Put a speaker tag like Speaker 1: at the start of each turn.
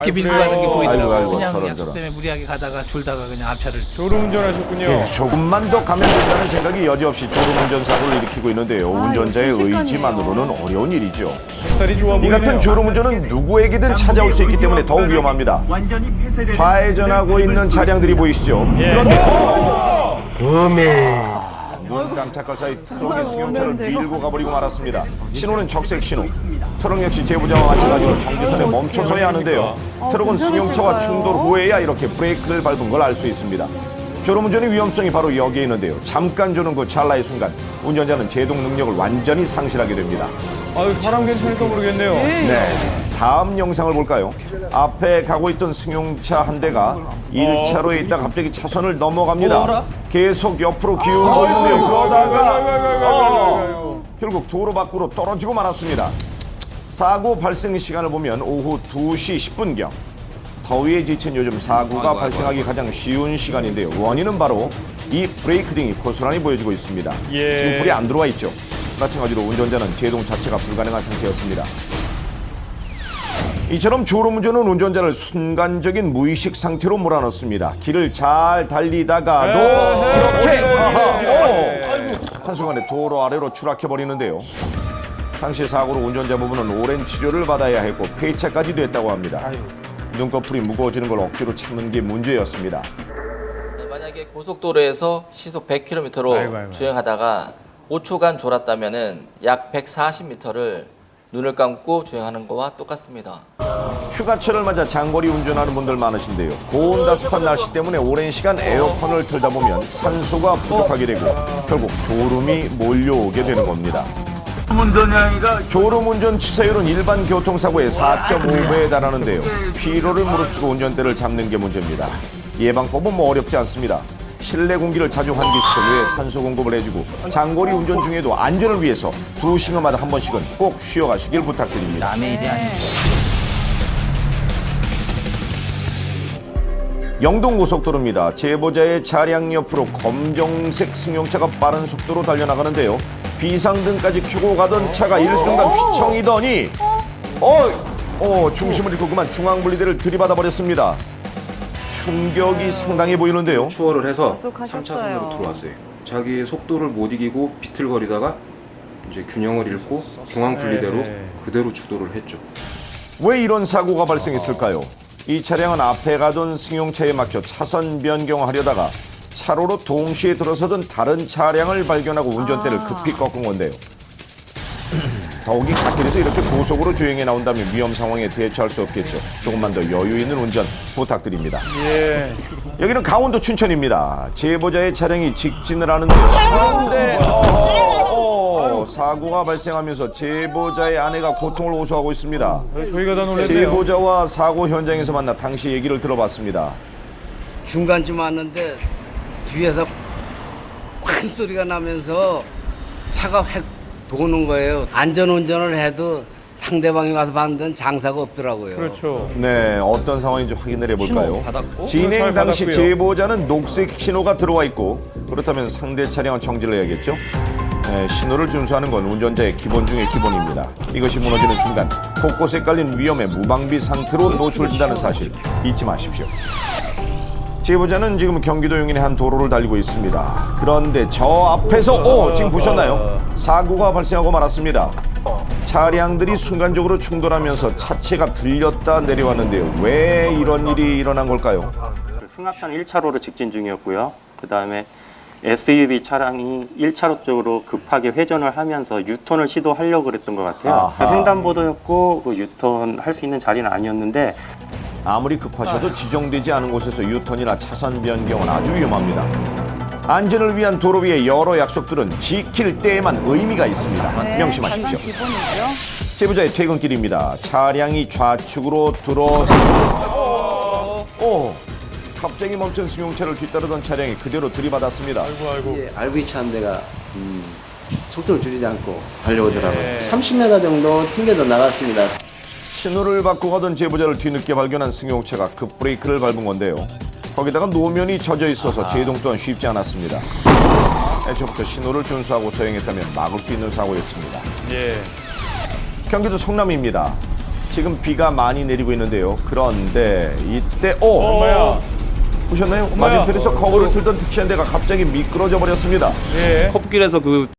Speaker 1: 이렇게 밀고 가는 게 보이더라고요.
Speaker 2: 아이고,
Speaker 1: 그냥
Speaker 2: 저런,
Speaker 1: 약속
Speaker 2: 저런.
Speaker 1: 때문에 무리하게 가다가 줄다가 그냥 앞차를.
Speaker 3: 졸음운전하셨군요.
Speaker 2: 예, 조금만 더 가면 된다는 생각이 여지없이 졸음운전 사고를 일으키고 있는데요. 운전자의
Speaker 4: 이거 순식간이에요.
Speaker 2: 의지만으로는 어려운 일이죠.
Speaker 3: 살이 좋아
Speaker 2: 이
Speaker 3: 보이네요.
Speaker 2: 같은 졸음운전은 누구에게든 찾아올 수 있기 때문에 더욱 위험합니다. 좌회전하고 있는 차량들이 보이시죠? 그런데 눈 깜짝할 사이 트럭의 승용차를
Speaker 4: 오는데요.
Speaker 2: 밀고 가버리고 말았습니다. 신호는 적색 신호. 트럭 역시 제보자와 마찬가지로 정지선에 멈춰서야 하는데요. 트럭은 승용차와 충돌 후에야 이렇게 브레이크를 밟은 걸 알 수 있습니다. 졸음운전의 위험성이 바로 여기에 있는데요. 잠깐 조는 그 찰나의 순간 운전자는 제동 능력을 완전히 상실하게 됩니다.
Speaker 3: 아유, 사람 괜찮을까 모르겠네요.
Speaker 2: 네, 다음 영상을 볼까요? 앞에 가고 있던 승용차 한 대가 1차로에 있다 갑자기 차선을 넘어갑니다. 계속 옆으로 기울고 있는데요. 그러다가 결국 도로 밖으로 떨어지고 말았습니다. 사고 발생 시간을 보면 오후 2시 10분경. 더위에 지친 요즘 사고가 발생하기 가장 쉬운 시간인데요. 원인은 바로 이 브레이크 등이 고스란히 보여지고 있습니다.
Speaker 3: 예.
Speaker 2: 지금 불이 안 들어와 있죠. 마찬가지로 운전자는 제동 자체가 불가능한 상태였습니다. 이처럼 졸음운전은 운전자를 순간적인 무의식 상태로 몰아넣습니다. 길을 잘 달리다가도 이렇게 한순간에 도로 아래로 추락해버리는데요. 당시 사고로 운전자 부부는 오랜 치료를 받아야 했고 폐차까지 됐다고 합니다. 눈꺼풀이 무거워지는 걸 억지로 참는 게 문제였습니다.
Speaker 5: 만약에 고속도로에서 시속 100km로
Speaker 3: 아이고.
Speaker 5: 주행하다가 5초간 졸았다면은 약 140m를 눈을 감고 주행하는 거와 똑같습니다.
Speaker 2: 휴가철을 맞아 장거리 운전하는 분들 많으신데요. 고온다습한 날씨 때문에 오랜 시간 에어컨을 틀다 보면 산소가 부족하게 되고 결국 졸음이 몰려오게 되는 겁니다. 졸음운전 치사율은 일반 교통사고의 4.5배에 달하는데요. 피로를 무릅쓰고 운전대를 잡는 게 문제입니다. 예방법은 뭐 어렵지 않습니다. 실내 공기를 자주 환기시켜주에 산소 공급을 해주고 장거리 운전 중에도 안전을 위해서 2시간마다 한 번씩은 꼭 쉬어가시길 부탁드립니다.
Speaker 1: 남의 일이 아니고.
Speaker 2: 영동고속도로입니다. 제보자의 차량 옆으로 검정색 승용차가 빠른 속도로 달려나가는데요. 비상등까지 켜고 가던 차가 일순간 휘청이더니 중심을 잃고 그만 중앙분리대를 들이받아 버렸습니다. 충격이 상당해 보이는데요.
Speaker 6: 추월을 해서
Speaker 4: 약속하셨어요.
Speaker 6: 3차선으로 들어왔어요. 자기 속도를 못 이기고 비틀거리다가 이제 균형을 잃고 중앙 분리대로 그대로 주도를 했죠.
Speaker 2: 왜 이런 사고가 발생했을까요? 이 차량은 앞에 가던 승용차에 막혀 차선 변경하려다가 차로로 동시에 들어서던 다른 차량을 발견하고 운전대를 급히 꺾은 건데요. 더욱이 갓길에서 이렇게 고속으로 주행해 나온다면 위험 상황에 대처할 수 없겠죠. 조금만 더 여유 있는 운전 부탁드립니다.
Speaker 3: 예.
Speaker 2: 여기는 강원도 춘천입니다. 제보자의 차량이 직진을 하는데요. 그런데 사고가 발생하면서 제보자의 아내가 고통을 호소하고 있습니다.
Speaker 3: 저희가 다 놀랐네요.
Speaker 2: 제보자와 사고 현장에서 만나 당시 얘기를 들어봤습니다.
Speaker 7: 중간쯤 왔는데 뒤에서 큰 소리가 나면서 차가 획 도는 거예요. 안전운전을 해도 상대방이 와서 봤는데 장사가 없더라고요.
Speaker 3: 그렇죠.
Speaker 2: 네, 어떤 상황인지 확인을 해볼까요? 진행
Speaker 3: 잘
Speaker 2: 당시
Speaker 3: 받았고요.
Speaker 2: 제보자는 녹색 신호가 들어와 있고 그렇다면 상대 차량을 정지를 해야겠죠? 네, 신호를 준수하는 건 운전자의 기본 중의 기본입니다. 이것이 무너지는 순간 곳곳에 깔린 위험에 무방비 상태로 노출된다는 사실 잊지 마십시오. 제보자는 지금 경기도 용인의 한 도로를 달리고 있습니다. 그런데 저 앞에서 지금 보셨나요? 사고가 발생하고 말았습니다. 차량들이 순간적으로 충돌하면서 차체가 들렸다 내려왔는데요. 왜 이런 일이 일어난 걸까요?
Speaker 8: 승합차는 1차로로 직진 중이었고요. 그 다음에 SUV 차량이 1차로 쪽으로 급하게 회전을 하면서 유턴을 시도하려고 그랬던 것 같아요.
Speaker 2: 아하.
Speaker 8: 횡단보도였고 그 유턴 할 수 있는 자리는 아니었는데
Speaker 2: 아무리 급하셔도 지정되지 않은 곳에서 유턴이나 차선 변경은 아주 위험합니다. 안전을 위한 도로 위의 여러 약속들은 지킬 때에만 의미가 있습니다. 명심하십시오.
Speaker 4: 가장 기본이죠.
Speaker 2: 제보자의 퇴근길입니다. 차량이 좌측으로 들어서 갑자기 멈춘 승용차를 뒤따르던 차량이 그대로 들이받았습니다.
Speaker 9: RV차 한 대가 속도를 줄이지 않고 달려오더라고요. 30m 정도 튕겨져 나갔습니다.
Speaker 2: 신호를 받고 가던 제보자를 뒤늦게 발견한 승용차가 급브레이크를 밟은 건데요. 거기다가 노면이 젖어 있어서 제동 또한 쉽지 않았습니다. 애초부터 신호를 준수하고 서행했다면 막을 수 있는 사고였습니다.
Speaker 3: 예.
Speaker 2: 경기도 성남입니다. 지금 비가 많이 내리고 있는데요. 그런데 이때
Speaker 3: 엄마야.
Speaker 2: 보셨나요?
Speaker 3: 엄마야.
Speaker 2: 맞은편에서 커브를 틀던 택시 한 대가 갑자기 미끄러져 버렸습니다.
Speaker 3: 예.
Speaker 4: 커브길에서 그